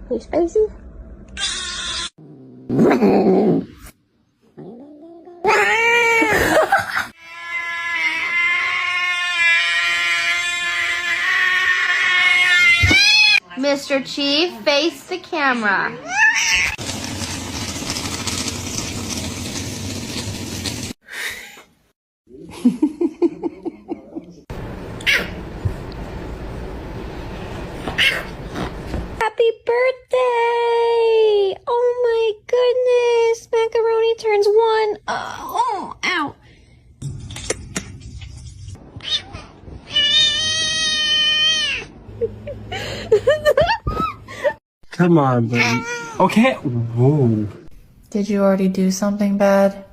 Hey, Spicy. Mr. Chief, face the camera. Happy birthday! Oh my goodness! Macaroni turns 1. Oh, ow. Come on, buddy. Okay. Whoa. Did you already do something bad?